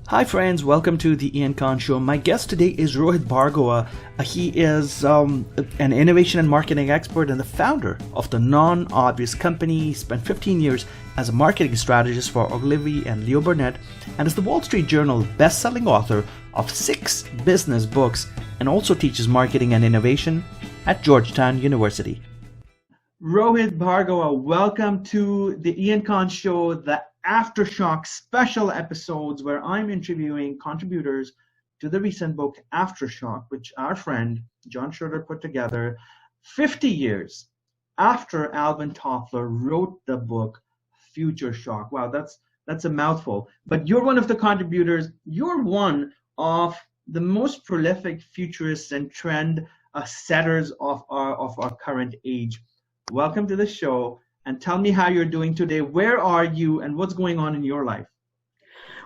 Hi friends, welcome to the Ian Khan Show. My guest today is Rohit Bhargava. He is an innovation and marketing expert and the founder of the Non-Obvious Company. He spent 15 years as a marketing strategist for Ogilvy and Leo Burnett and is the Wall Street Journal best-selling author of 6 business books and also teaches marketing and innovation at Georgetown University. Rohit Bhargava, welcome to the Ian Khan Show, the Aftershock special episodes where I'm interviewing contributors to the recent book Aftershock, which our friend John Schroeder put together 50 years after Alvin Toffler wrote the book Future Shock. Wow, that's a mouthful. But you're one of the contributors. You're one of the most prolific futurists and trend setters of our current age. Welcome to the show. And tell me how you're doing today. Where are you and what's going on in your life?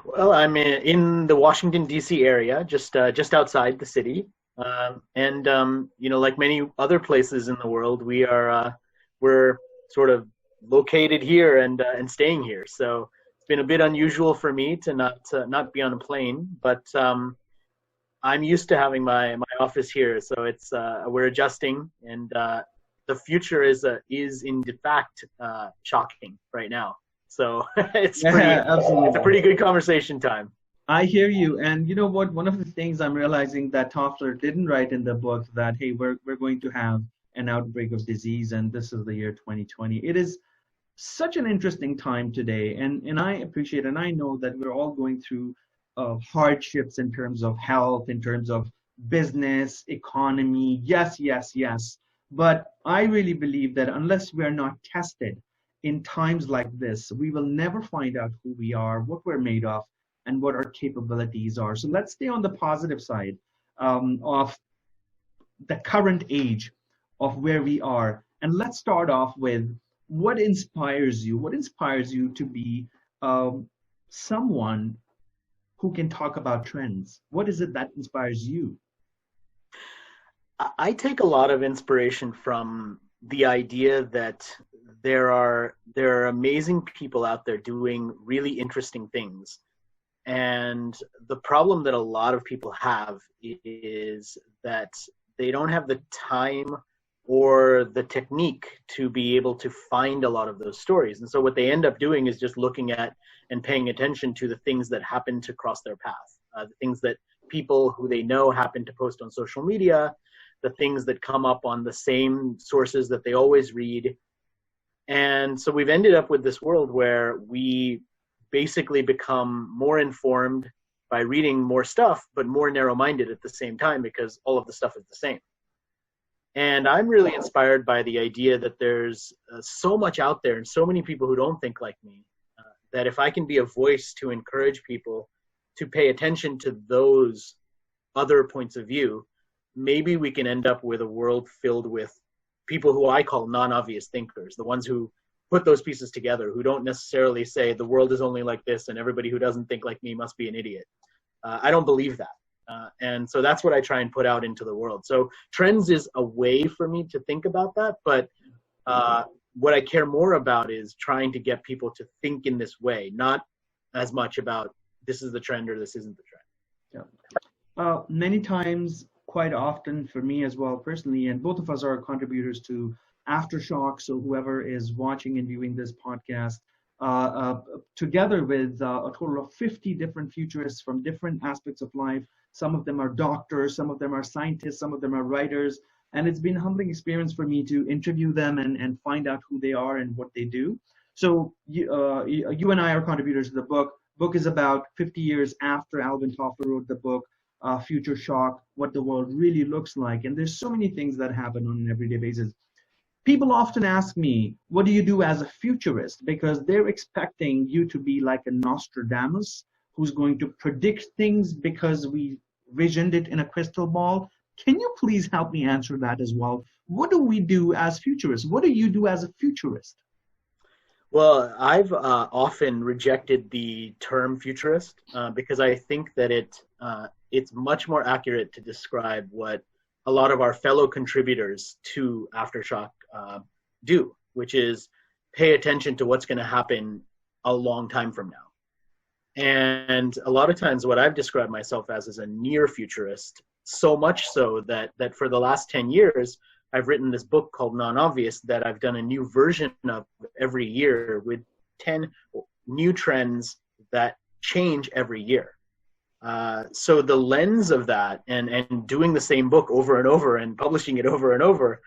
Well, I'm in the Washington, D.C. area, just outside the city. Like many other places in the world, we're sort of located here and staying here. So it's been a bit unusual for me to not be on a plane, but I'm used to having my office here. So it's we're adjusting, and the future is in fact shocking right now. So it's a pretty good conversation time. I hear you. And you know what? One of the things I'm realizing that Toffler didn't write in the book that, hey, we're going to have an outbreak of disease and this is the year 2020. It is such an interesting time today. And I appreciate and I know that we're all going through hardships in terms of health, in terms of business, economy. Yes. But I really believe that unless we're not tested in times like this, we will never find out who we are, what we're made of, and what our capabilities are. So let's stay on the positive side of the current age of where we are. And let's start off with what inspires you? What inspires you to be someone who can talk about trends? What is it that inspires you? I take a lot of inspiration from the idea that there are amazing people out there doing really interesting things. And the problem that a lot of people have is that they don't have the time or the technique to be able to find a lot of those stories. And so what they end up doing is just looking at and paying attention to the things that happen to cross their path, the things that people who they know happen to post on social media, the things that come up on the same sources that they always read. And so we've ended up with this world where we basically become more informed by reading more stuff, but more narrow-minded at the same time because all of the stuff is the same. And I'm really inspired by the idea that there's so much out there and so many people who don't think like me, that if I can be a voice to encourage people to pay attention to those other points of view, maybe we can end up with a world filled with people who I call non-obvious thinkers, the ones who put those pieces together, who don't necessarily say the world is only like this and everybody who doesn't think like me must be an idiot. I don't believe that. And so that's what I try and put out into the world. So trends is a way for me to think about that. But what I care more about is trying to get people to think in this way, not as much about this is the trend or this isn't the trend. Yeah. Many times, quite often for me as well personally, and both of us are contributors to Aftershock, so whoever is watching and viewing this podcast, together with a total of 50 different futurists from different aspects of life. Some of them are doctors, some of them are scientists, some of them are writers, and it's been a humbling experience for me to interview them and find out who they are and what they do. So you and I are contributors to the book. Book is about 50 years after Alvin Toffler wrote the book. Future Shock, what the world really looks like. And there's so many things that happen on an everyday basis. People often ask me, what do you do as a futurist? Because they're expecting you to be like a Nostradamus who's going to predict things because we visioned it in a crystal ball. Can you please help me answer that as well? What do we do as futurists? What do you do as a futurist? Well, I've often rejected the term futurist because I think that it's much more accurate to describe what a lot of our fellow contributors to Aftershock do, which is pay attention to what's going to happen a long time from now. And a lot of times what I've described myself as is a near futurist, so much so that for the last 10 years, I've written this book called Non-Obvious that I've done a new version of every year with 10 new trends that change every year. So the lens of that and doing the same book over and over and publishing it over and over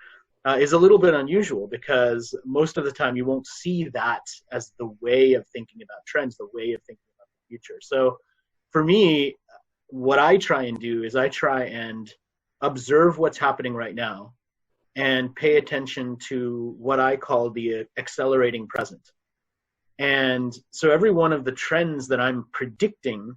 is a little bit unusual, because most of the time you won't see that as the way of thinking about trends, the way of thinking about the future. So for me, what I try and do is I try and observe what's happening right now and pay attention to what I call the accelerating present. And so every one of the trends that I'm predicting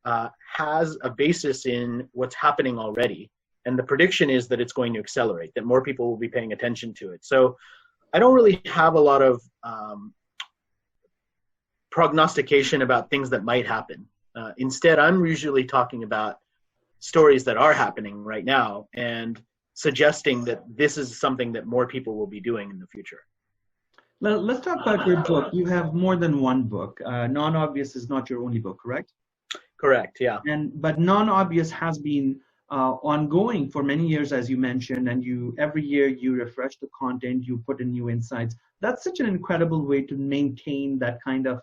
has a basis in what's happening already. And the prediction is that it's going to accelerate, that more people will be paying attention to it. So I don't really have a lot of prognostication about things that might happen. Instead, I'm usually talking about stories that are happening right now and suggesting that this is something that more people will be doing in the future. Well, let's talk about your book. You have more than one book. Non-Obvious is not your only book, correct? Correct, yeah. But Non-Obvious has been ongoing for many years, as you mentioned, and every year you refresh the content, you put in new insights. That's such an incredible way to maintain that kind of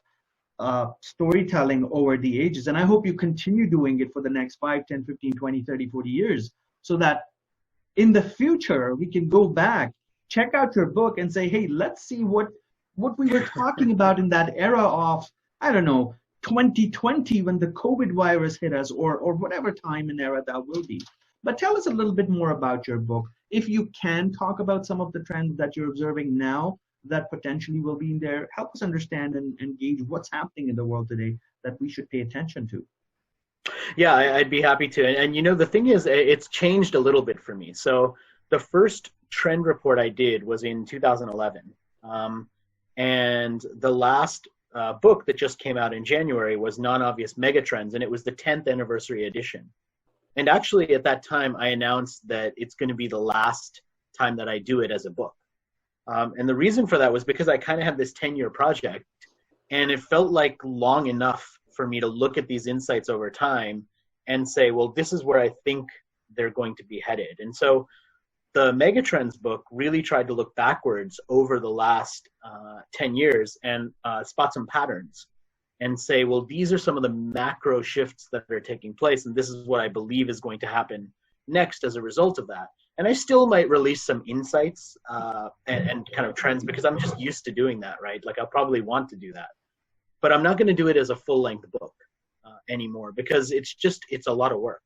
storytelling over the ages. And I hope you continue doing it for the next 5, 10, 15, 20, 30, 40 years, so that in the future we can go back, check out your book and say, hey, let's see what we were talking about in that era of, I don't know, 2020, when the COVID virus hit us, or whatever time and era that will be. But tell us a little bit more about your book. If you can talk about some of the trends that you're observing now that potentially will be in there, help us understand and gauge what's happening in the world today that we should pay attention to. Yeah, I'd be happy to. And you know, the thing is, it's changed a little bit for me. So the first trend report I did was in 2011. And the last book that just came out in January was Non-Obvious Megatrends, and it was the 10th anniversary edition. And actually at that time, I announced that it's going to be the last time that I do it as a book. And the reason for that was because I kind of have this 10-year project, and it felt like long enough for me to look at these insights over time and say, well, this is where I think they're going to be headed. And so the Megatrends book really tried to look backwards over the last 10 years and spot some patterns and say, well, these are some of the macro shifts that are taking place, and this is what I believe is going to happen next as a result of that. And I still might release some insights and kind of trends, because I'm just used to doing that, right? Like, I'll probably want to do that. But I'm not going to do it as a full-length book anymore, because it's a lot of work.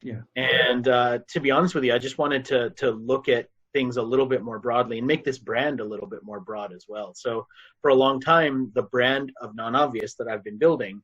Yeah. And to be honest with you, I just wanted to look at things a little bit more broadly and make this brand a little bit more broad as well. So for a long time, the brand of Non-Obvious that I've been building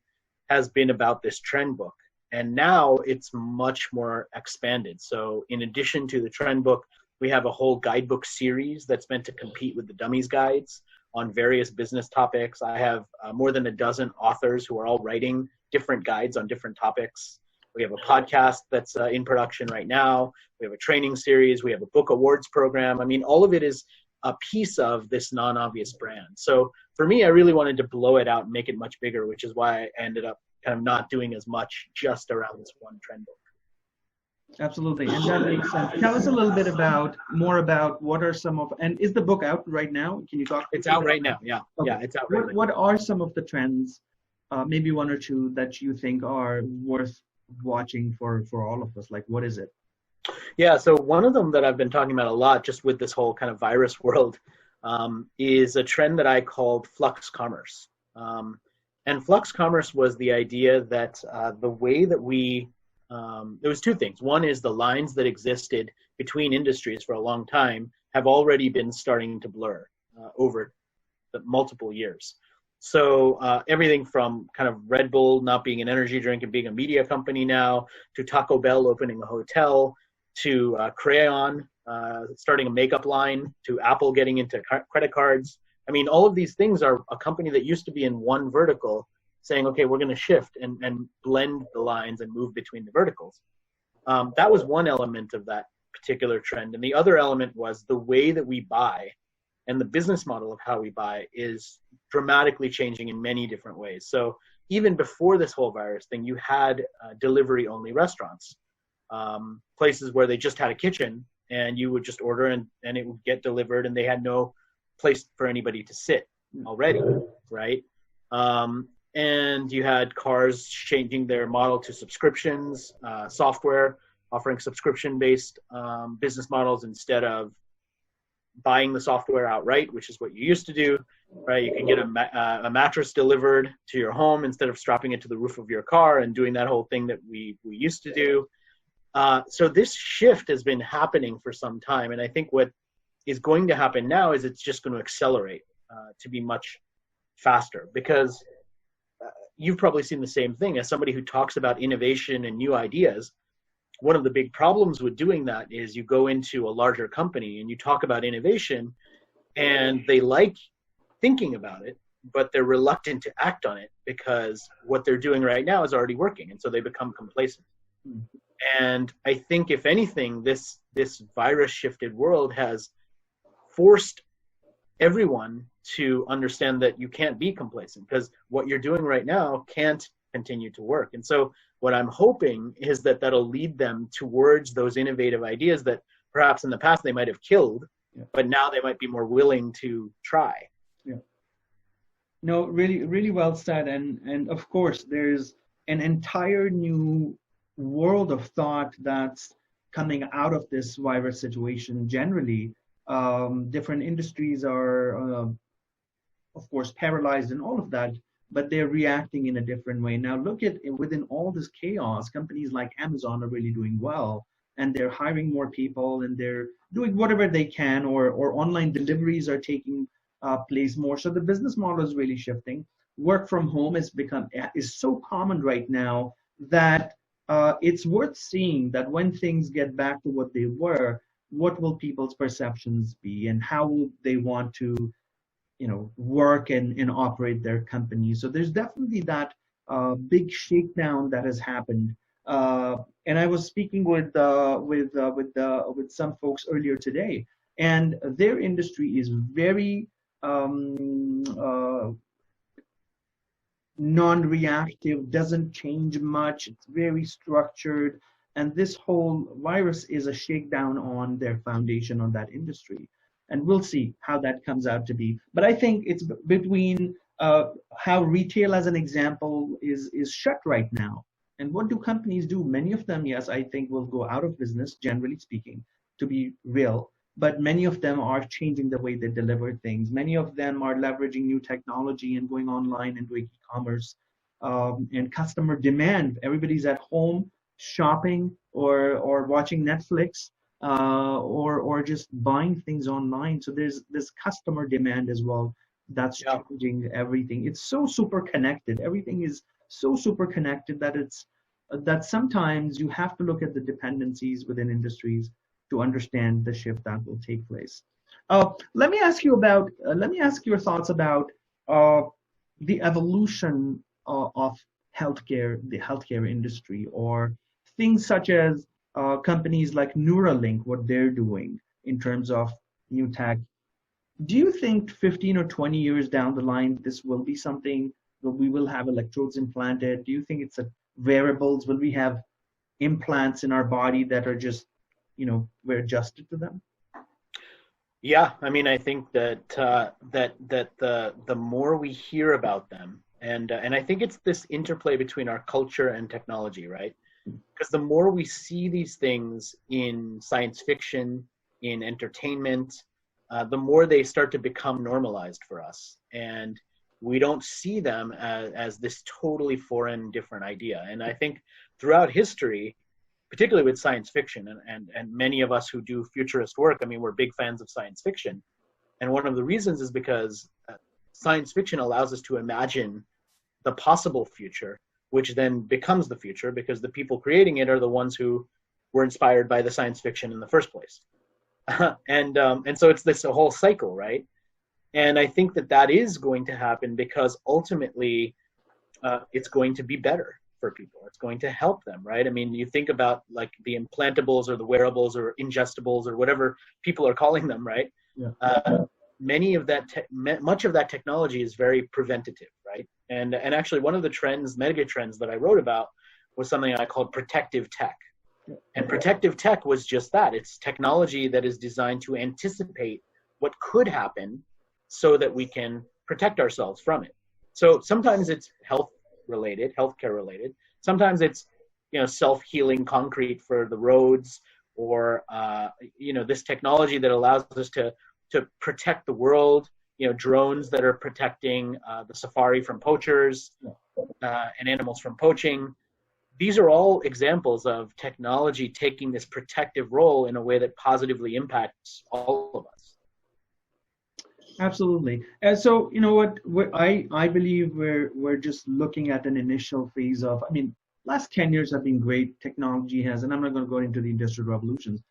has been about this trend book. And now it's much more expanded. So in addition to the trend book, we have a whole guidebook series that's meant to compete with the Dummies Guides on various business topics. I have more than a dozen authors who are all writing different guides on different topics. We have a podcast that's in production right now. We have a training series. We have a book awards program. I mean, all of it is a piece of this Non-Obvious brand. So for me, I really wanted to blow it out and make it much bigger, which is why I ended up kind of not doing as much just around this one trend book. Absolutely, and that makes sense. Tell us a little bit more about what are some of, and is the book out right now? Can you talk? It's out right now, yeah. Okay. Yeah, it's out right now. What are some of the trends, maybe one or two, that you think are worth watching for all of us? Like, what is it? Yeah, so one of them that I've been talking about a lot just with this whole kind of virus world is a trend that I called Flux commerce. And Flux commerce was the idea that the way that there was two things. One is the lines that existed between industries for a long time have already been starting to blur over the multiple years. So everything from kind of Red Bull not being an energy drink and being a media company now, to Taco Bell opening a hotel, to Crayon starting a makeup line, to Apple getting into credit cards. I mean, all of these things are a company that used to be in one vertical saying, okay, we're going to shift and blend the lines and move between the verticals. That was one element of that particular trend. And the other element was the way that we buy and the business model of how we buy is dramatically changing in many different ways. So even before this whole virus thing, you had delivery only restaurants, places where they just had a kitchen and you would just order and it would get delivered, and they had no place for anybody to sit already, right? And you had cars changing their model to subscriptions, software offering subscription-based business models instead of buying the software outright, which is what you used to do, right? You can get a mattress delivered to your home instead of strapping it to the roof of your car and doing that whole thing that we used to do. So this shift has been happening for some time, and I think what is going to happen now is it's just going to accelerate to be much faster, because you've probably seen the same thing. As somebody who talks about innovation and new ideas, one of the big problems with doing that is you go into a larger company and you talk about innovation, and they like thinking about it, but they're reluctant to act on it because what they're doing right now is already working, and so they become complacent. And I think, if anything, this virus shifted world has forced everyone to understand that you can't be complacent, because what you're doing right now can't continue to work. And so what I'm hoping is that that'll lead them towards those innovative ideas that perhaps in the past they might have killed, but now they might be more willing to try. Yeah. No, really, really well said. And of course, there's an entire new world of thought that's coming out of this virus situation generally. Different industries are, of course, paralyzed and all of that, but they're reacting in a different way. Now, look at within all this chaos, companies like Amazon are really doing well, and they're hiring more people, and they're doing whatever they can, or online deliveries are taking place more. So the business model is really shifting. Work from home is so common right now that it's worth seeing that when things get back to what they were, what will people's perceptions be, and how will they want to, work and operate their company. So there's definitely that big shakedown that has happened. And I was speaking with some folks earlier today, and their industry is very non-reactive, doesn't change much. It's very structured. And this whole virus is a shakedown on their foundation, on that industry. And we'll see how that comes out to be. But I think it's between how retail, as an example, is shut right now. And what do companies do? Many of them, yes, I think will go out of business, generally speaking, to be real. But many of them are changing the way they deliver things. Many of them are leveraging new technology and going online and doing e-commerce and customer demand. Everybody's at home shopping or watching Netflix or just buying things online. So there's this customer demand as well that's changing everything. It's so super connected. Everything is so super connected that sometimes you have to look at the dependencies within industries to understand the shift that will take place. Let me ask your thoughts about the evolution of healthcare, the healthcare industry, or things such as companies like Neuralink, what they're doing in terms of new tech. Do you think 15 or 20 years down the line, this will be something that we will have electrodes implanted? Do you think it's wearables? Will we have implants in our body that are just, we're adjusted to them? Yeah, I mean, I think that the more we hear about them, and I think it's this interplay between our culture and technology, right? Because the more we see these things in science fiction, in entertainment, the more they start to become normalized for us, and we don't see them as this totally foreign, different idea. And I think throughout history, particularly with science fiction, and many of us who do futurist work, I mean, we're big fans of science fiction. And one of the reasons is because science fiction allows us to imagine the possible future, which then becomes the future, because the people creating it are the ones who were inspired by the science fiction in the first place. And so it's this whole cycle, right? And I think that is going to happen because ultimately it's going to be better for people. It's going to help them, right? I mean, you think about like the implantables or the wearables or ingestibles or whatever people are calling them, right? Yeah. Much of that technology is very preventative, right? And actually, one of the trends, mega trends that I wrote about was something I called protective tech. And protective tech was just that. It's technology that is designed to anticipate what could happen so that we can protect ourselves from it. So sometimes it's health related, healthcare related. Sometimes it's, self-healing concrete for the roads, or this technology that allows us to protect the world. Drones that are protecting the safari from poachers and animals from poaching. These are all examples of technology taking this protective role in a way that positively impacts all of us. Absolutely. And so, you know what I believe we're just looking at an initial phase of, last 10 years have been great. Technology has, and I'm not going to go into the industrial revolutions.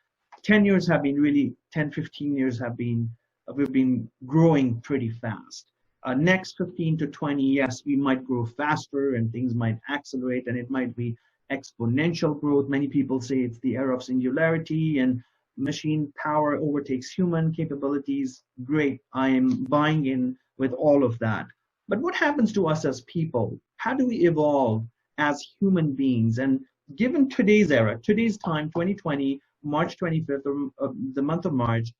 10 years have been really, 10, 15 years have been, we've been growing pretty fast. Next 15 to 20, yes, we might grow faster and things might accelerate and it might be exponential growth. Many people say it's the era of singularity and machine power overtakes human capabilities. Great, I am buying in with all of that. But what happens to us as people? How do we evolve as human beings? And given today's era, today's time, 2020, March 25th, or the month of March,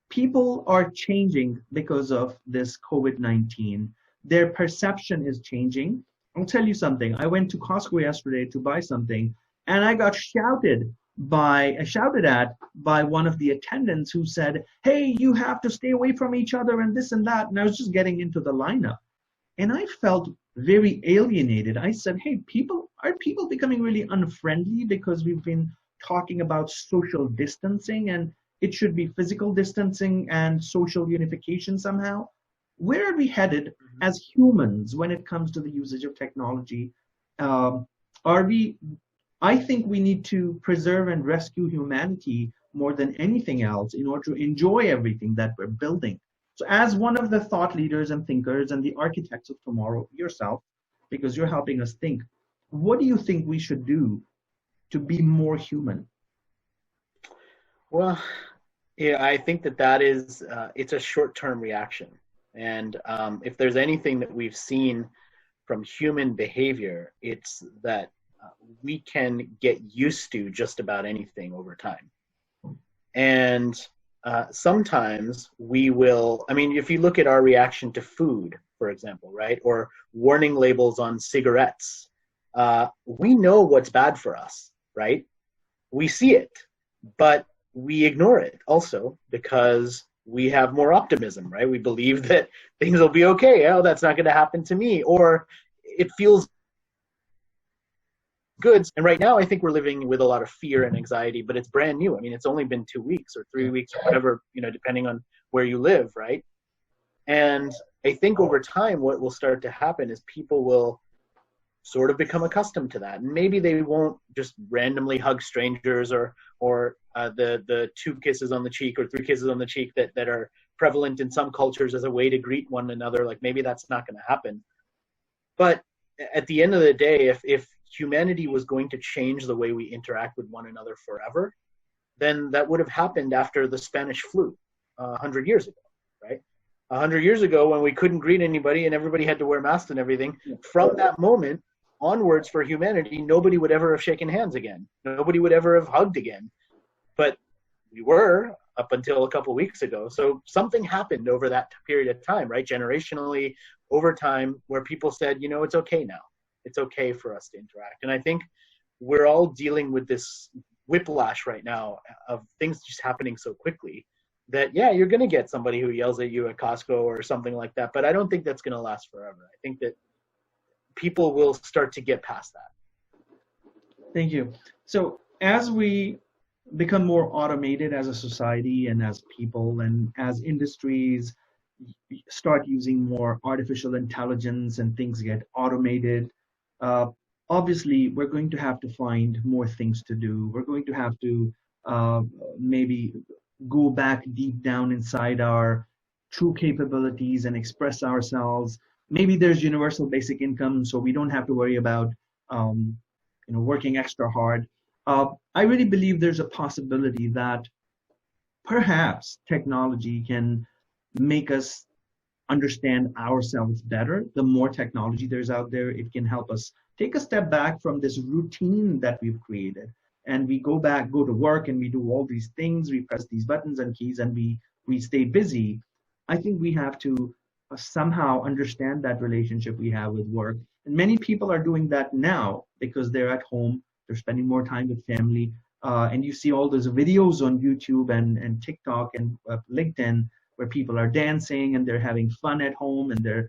people are changing because of this COVID-19. Their perception is changing. I'll tell you something. I went to Costco yesterday to buy something, and I got shouted at by one of the attendants who said, "Hey, you have to stay away from each other and this and that." And I was just getting into the lineup, and I felt very alienated. I said, "Hey, are people becoming really unfriendly because we've been talking about social distancing and it should be physical distancing and social unification somehow? Where are we headed as humans when it comes to the usage of technology? I think we need to preserve and rescue humanity more than anything else in order to enjoy everything that we're building." So as one of the thought leaders and thinkers and the architects of tomorrow, yourself, because you're helping us think, what do you think we should do to be more human? Well, yeah, I think that is, it's a short-term reaction. And if there's anything that we've seen from human behavior, it's that we can get used to just about anything over time. And sometimes we will, if you look at our reaction to food, for example, right, or warning labels on cigarettes, we know what's bad for us, right? We see it, but we ignore it also because we have more optimism, right? We believe that things will be okay. Oh, that's not going to happen to me. Or it feels good. And right now, I think we're living with a lot of fear and anxiety, but it's brand new. It's only been 2 weeks or 3 weeks or whatever, depending on where you live, right? And I think over time, what will start to happen is people will sort of become accustomed to that. And maybe they won't just randomly hug strangers or the 2 kisses on the cheek or 3 kisses on the cheek that are prevalent in some cultures as a way to greet one another. Like maybe that's not going to happen. But at the end of the day, if humanity was going to change the way we interact with one another forever, then that would have happened after the Spanish flu 100 years ago, right? 100 years ago when we couldn't greet anybody and everybody had to wear masks and everything, from that moment onwards for humanity, nobody would ever have shaken hands again. Nobody would ever have hugged again. But we were up until a couple of weeks ago. So something happened over that period of time, right? Generationally, over time, where people said, it's okay now. It's okay for us to interact. And I think we're all dealing with this whiplash right now of things just happening so quickly that, yeah, you're going to get somebody who yells at you at Costco or something like that. But I don't think that's going to last forever. I think that people will start to get past that. Thank you. So as we become more automated as a society and as people and as industries start using more artificial intelligence and things get automated, obviously we're going to have to find more things to do. We're going to have to maybe go back deep down inside our true capabilities and express ourselves. Maybe there's universal basic income, so we don't have to worry about working extra hard. I really believe there's a possibility that perhaps technology can make us understand ourselves better. The more technology there's out there, it can help us take a step back from this routine that we've created. And we go to work, and we do all these things, we press these buttons and keys, and we stay busy. I think we have to somehow understand that relationship we have with work. And many people are doing that now because they're at home, they're spending more time with family. And you see all those videos on YouTube and TikTok and LinkedIn where people are dancing and they're having fun at home, and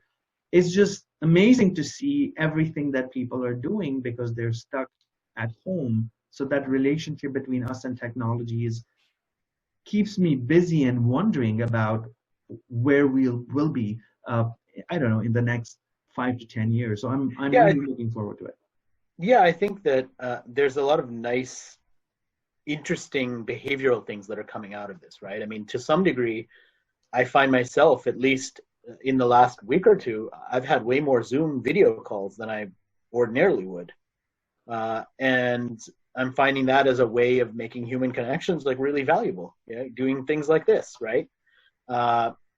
it's just amazing to see everything that people are doing because they're stuck at home. So that relationship between us and technology keeps me busy and wondering about where we'll be. I don't know, in the next 5 to 10 years. So I'm really looking forward to it. Yeah, I think that there's a lot of nice, interesting behavioral things that are coming out of this, right? I mean, to some degree, I find myself, at least in the last week or two, I've had way more Zoom video calls than I ordinarily would. And I'm finding that as a way of making human connections like really valuable, doing things like this, right?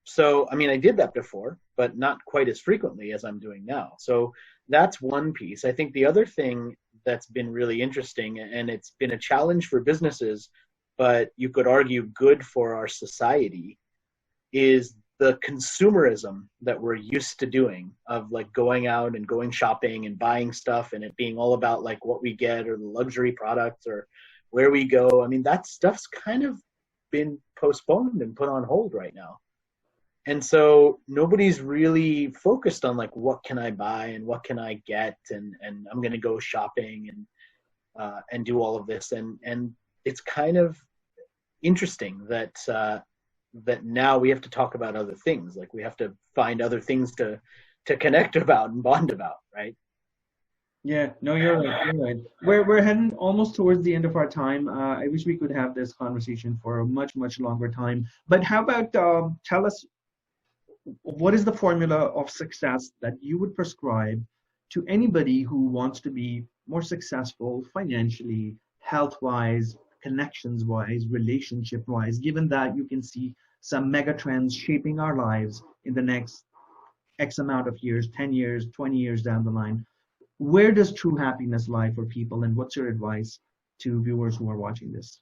So, I mean, I did that before, but not quite as frequently as I'm doing now. So that's one piece. I think the other thing that's been really interesting, and it's been a challenge for businesses, but you could argue good for our society, is the consumerism that we're used to doing, of like going out and going shopping and buying stuff and it being all about like what we get or the luxury products or where we go. I mean, that stuff's kind of been postponed and put on hold right now. And so nobody's really focused on like, what can I buy and what can I get? And I'm going to go shopping and do all of this. And it's kind of interesting that, that now we have to talk about other things. Like we have to find other things to connect about and bond about, right? Yeah, no, you're right. We're heading almost towards the end of our time. I wish we could have this conversation for a much, much longer time. But how about tell us, what is the formula of success that you would prescribe to anybody who wants to be more successful financially, health-wise, connections-wise, relationship-wise, given that you can see some mega trends shaping our lives in the next X amount of years, 10 years, 20 years down the line? Where does true happiness lie for people, and what's your advice to viewers who are watching this?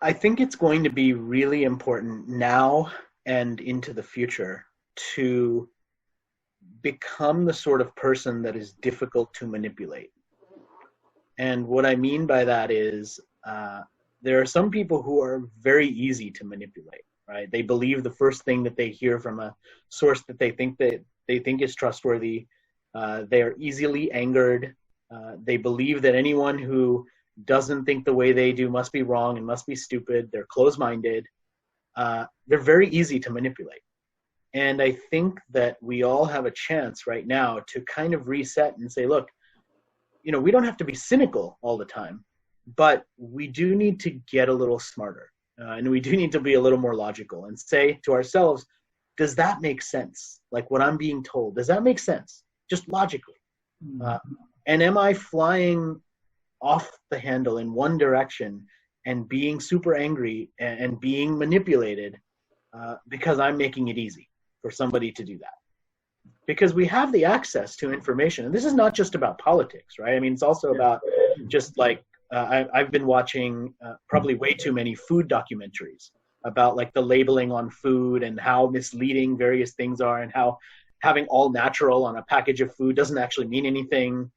I think it's going to be really important now and into the future to become the sort of person that is difficult to manipulate. And what I mean by that is there are some people who are very easy to manipulate, right? They believe the first thing that they hear from a source that they think is trustworthy. They are easily angered. They believe that anyone who doesn't think the way they do must be wrong and must be stupid. They're closed-minded. They're very easy to manipulate. And I think that we all have a chance right now to kind of reset and say, look, we don't have to be cynical all the time, but we do need to get a little smarter. And we do need to be a little more logical and say to ourselves, does that make sense? Like what I'm being told, does that make sense? Just logically. And am I flying off the handle in one direction and being super angry and being manipulated because I'm making it easy for somebody to do that? Because we have the access to information. And this is not just about politics, right? I mean, it's also about just like, I've been watching probably way too many food documentaries about like the labeling on food and how misleading various things are, and how having all natural on a package of food doesn't actually mean anything.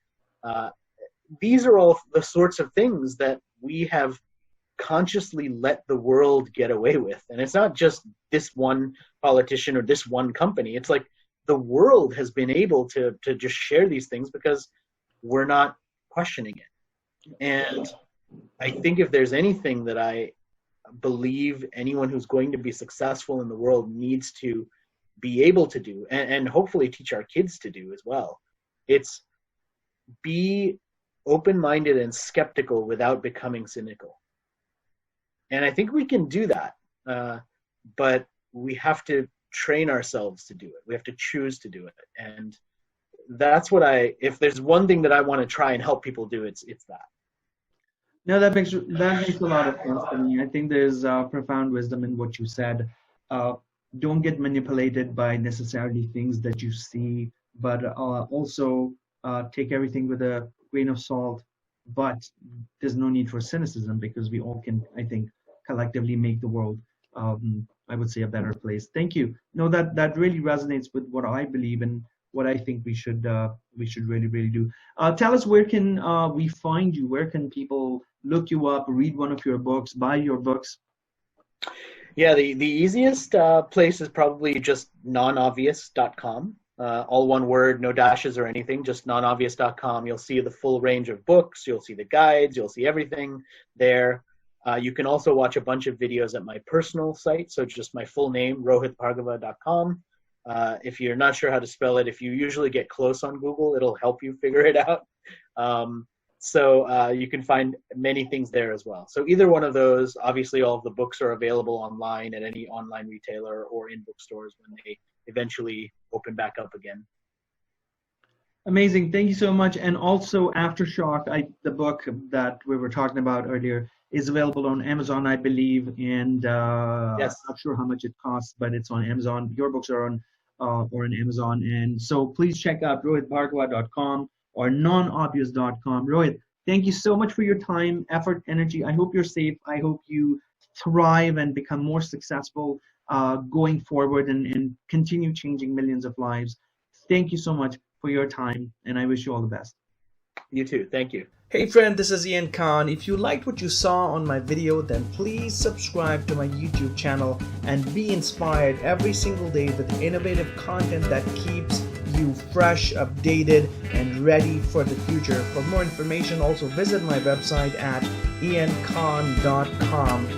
These are all the sorts of things that we have consciously let the world get away with. And it's not just this one politician or this one company. It's like the world has been able to just share these things because we're not questioning it. And I think if there's anything that I believe anyone who's going to be successful in the world needs to be able to do, and hopefully teach our kids to do as well, it's be open-minded and skeptical without becoming cynical. And I think we can do that, but we have to train ourselves to do it. We have to choose to do it. And that's what if there's one thing that I want to try and help people do, it's that. No, that makes a lot of sense to me. I think there's profound wisdom in what you said. don't get manipulated by necessarily things that you see, but also take everything with a grain of salt. But there's no need for cynicism, because we all can, I think, collectively make the world, I would say, a better place. Thank you. No, that really resonates with what I believe and what I think we should really do. Tell us, where can we find you? Where can people look you up, read one of your books, buy your books? Yeah, the easiest place is probably just nonobvious.com. All one word, no dashes or anything, just nonobvious.com. You'll see the full range of books. You'll see the guides. You'll see everything there. You can also watch a bunch of videos at my personal site. So just my full name, rohitbhargava.com. If you're not sure how to spell it, if you usually get close on Google, it'll help you figure it out. So you can find many things there as well. So either one of those. Obviously all of the books are available online at any online retailer or in bookstores when they eventually open back up again. Amazing. Thank you so much. And also Aftershock, the book that we were talking about earlier, is available on Amazon, I believe. And Yes. I'm not sure how much it costs, but it's on Amazon. Your books are on Amazon. And so please check out rohitbhargava.com or nonobvious.com. Rohit, thank you so much for your time, effort, energy. I hope you're safe. I hope you thrive and become more successful going forward and continue changing millions of lives. Thank you so much for your time, and I wish you all the best. You too. Thank you. Hey friend, this is Ian Khan. If you liked what you saw on my video, then please subscribe to my YouTube channel and be inspired every single day with innovative content that keeps you fresh, updated, and ready for the future. For more information, also visit my website at iankhan.com.